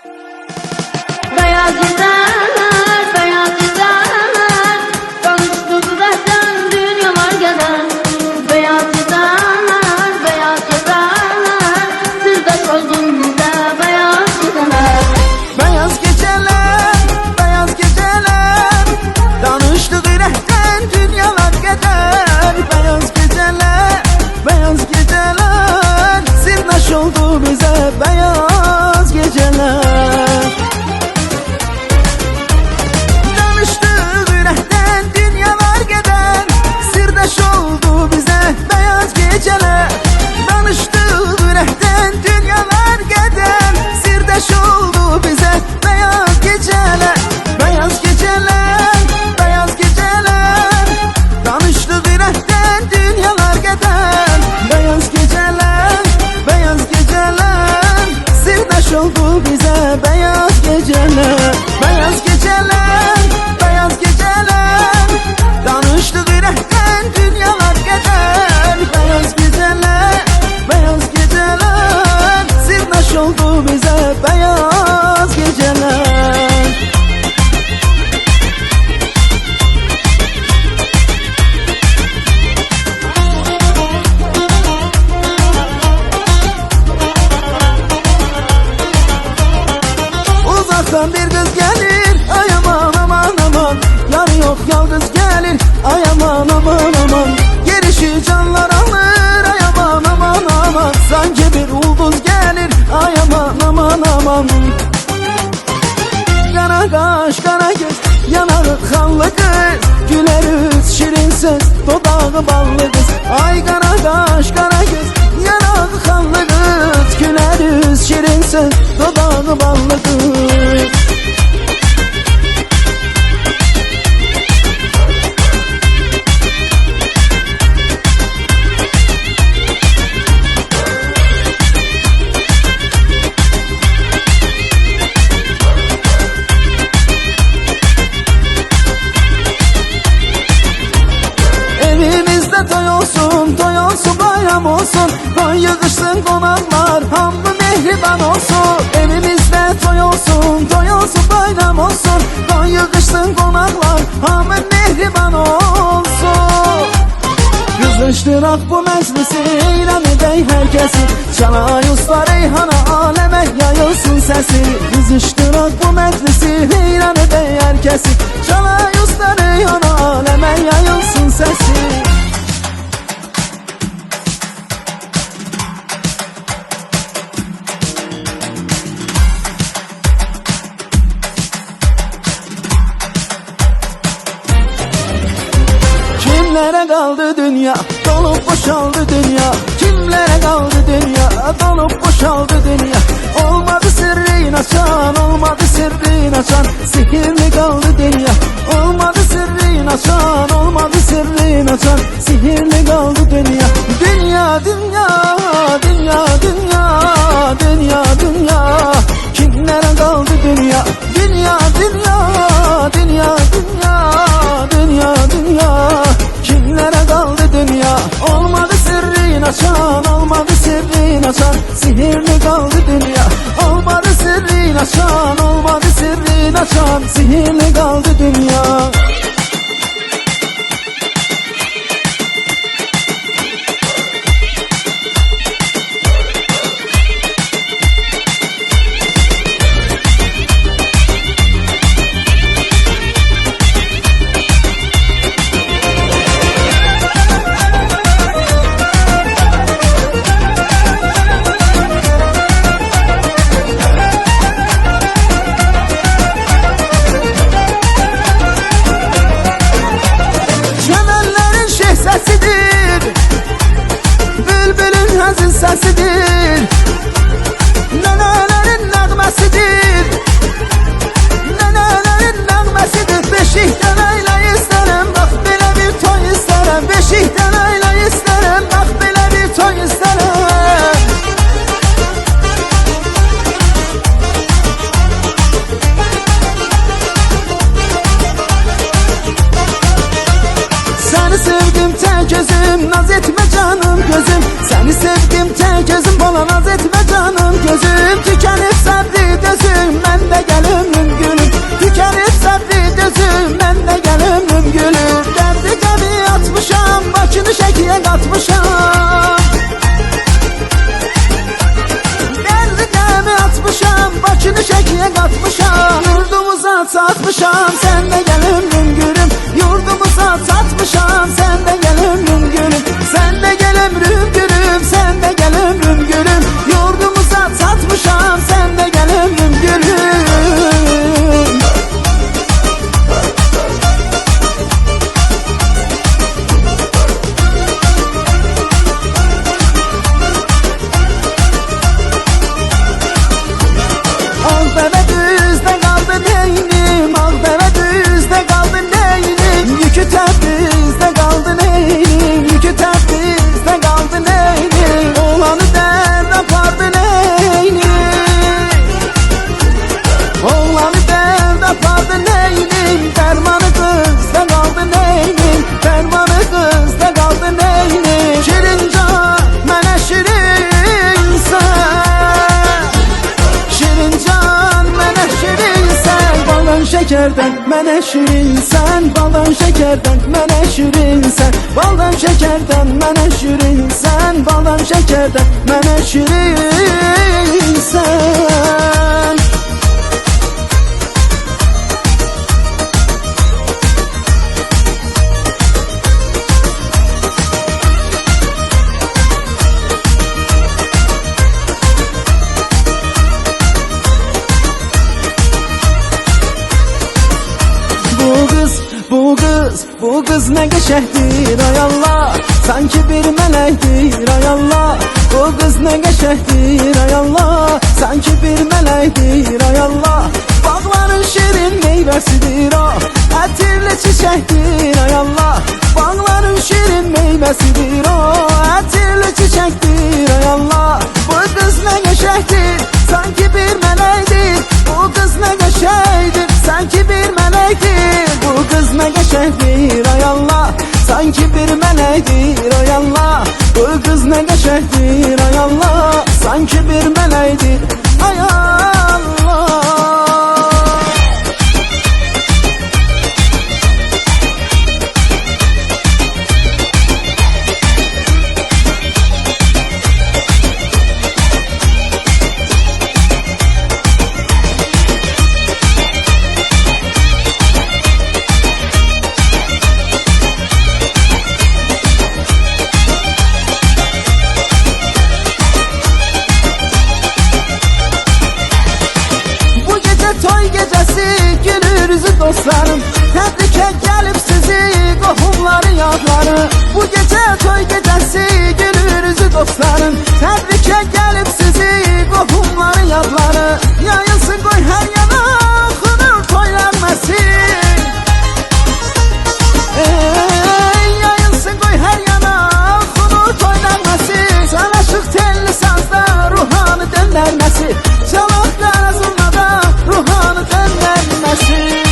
Beyaz giderler, beyaz giderler, danıştı dudaktan dünyalar gelir. Beyaz giderler, beyaz giderler, sırdaş oldun bize beyaz giderler. Beyaz geceler, beyaz geceler, danıştık yürekten dünyalar gider. Beyaz geceler, beyaz geceler, sırdaş oldu bize beyaz geceler. Danıştık yürekten dünyalar gider, sırdaş oldu bize beyaz geceler. Danıştık yürekten dünyalar gider, sırdaş oldu bize beyaz geceler. Beyaz geceler, beyaz geceler, danıştık yürekten dünyalar gider. Beyaz geceler, beyaz geceler, sırdaş oldu bize beyaz geceler. Beyaz geceler, beyaz geceler, danıştık yürekten dünyalar gider. Beyaz geceler, beyaz geceler, sırdaş oldu bize beyaz geceler. Uzaktan bir kız gelir, ay aman aman aman, yarı yok yalnız gelir, ay aman aman aman. Gelişi canlar alır, ay aman aman aman, sanki bir ulduz gelir, ay aman aman aman. Kara kaş, kara göz, yanarı kanlı kız, güler yüz, şirin söz, dodağı ballı kız. Ay kara kaş, kara göz, yanarı kanlı kız, güler yüz, şirin söz, dodağı ballı kız. Evimizde toy olsun, toy olsun, bayram olsun, toy yığışsın konaklar, hamı mehriban olsun. Evimizde toy olsun, toy olsun, bayram olsun, toy yığışsın konaklar, hamı mehriban olsun. Kızıştırak bu meclisi, eylem edey herkesi, çalay usta reyhana, aleme yayılsın sesi. Kızıştırak bu meclisi, eylem edey herkesi, çalay usta reyhana, aleme yayılsın sesi. Kimlere kaldı dünya, dolup boşaldı dünya. Kimlere kaldı dünya, dolup boşaldı dünya. Olmadı sırrın açan, olmadı sırrın açan, sihirli kaldı dünya. Olmadı sırrın açan, olmadı sırrın açan, sihirli kaldı dünya. Dünya, dünya, dünya, dünya, dünya, dünya. Kimlere kaldı dünya, dünya, dünya, dünya, dünya, dünya, dünya. Kimlere kaldı dünya, olmadı sırrın açan, olmadı sırrın açan, sihirli kaldı dünya. Olmadı sırrın açan, olmadı sırrın açan, sihirli kaldı dünya. satmışam, yurdumuza satmışam. Sen de gel ömrüm gülüm, yurdumuza satmışam. Sen de gel ömrüm gülüm, sen de gel ömrüm gülüm, sen de gel ömrüm gülüm, yurdumuza satmışam. Sen de gel ömrüm gülüm. Ağdere düzde kaldı neynim, Ağdere düzde kaldı neynim, yükü tepizde kaldı neynim, yükü tepizde kaldı neynim, oğlanı dert apardı neynim, oğlanı dert apardı neynim, dermanı kızda kaldı neynim, dermanı kızda kaldı neynim. Şirin can mənə şirin sen, şirin can mənə şirin sen, balın şekerden mənə şirin sen, balın şekerden mənə şirin sen, balın şekerden mənə şirin sen, balın şekerden mənə şirin sen. Bu kız ne geçehdir ay Allah, sanki bir melektir ay Allah. Bu kız ne geçehdir ay Allah, sanki bir melektir ay Allah. Bağların şirin meyvesidir o, ətirli çiçektir ay Allah. Bağların şirin meyvesidir o, ətirli çiçektir ay Allah. Bu kız ne geçehdir, sanki bir melektir. Bu kız ne geçehdir, sanki bir melektir. Bu kız ne geçehdir ay Allah, sanki bir melektir ay Allah. Bu kız ne geçehdir ay Allah, sanki bir melektir ay Allah. Toy gecesi gülürüzü dostlarım, təbrikə gəlib sizi qohumları yadları. Bu gece toy gecesi gülürüzü dostlarım, təbrikə gəlib sizi qohumları yadları. Yayılsın qoy hər yana xınır toylanmasın, yayılsın qoy hər yana xınır toylanmasın. Sanaşıq telli sazda ruhanı dönlərməsi, çalaq qarazınla ruhanı dönlenmesi.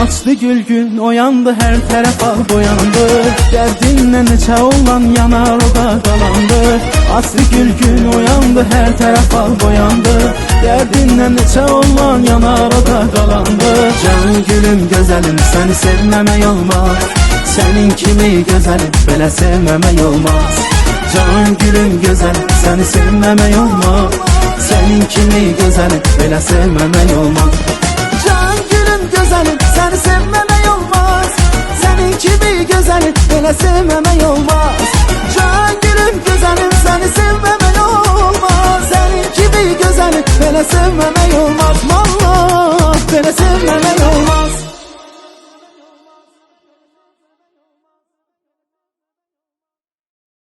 Açdı gül gün oyandı, her tərəf al boyandı. Dərdinlə neçə olan yanar o da qalandı. Açdı gül gün oyandı, hər tərəf al boyandı. Dərdinlə neçə olan yanar o da qalandı. Can gülüm gözəlim, səni sevməmək olmaz. Sənin kimi gözəlim, belə sevməmək olmaz. Can gülüm gözəlim, səni sevməmək olmaz. Sənin kimi gözəlim, belə sevməmək olmaz. Can gülüm gözəlim, səni sevməmək olmaz. Sənin kimi gözəlim, belə sevməmək olmaz.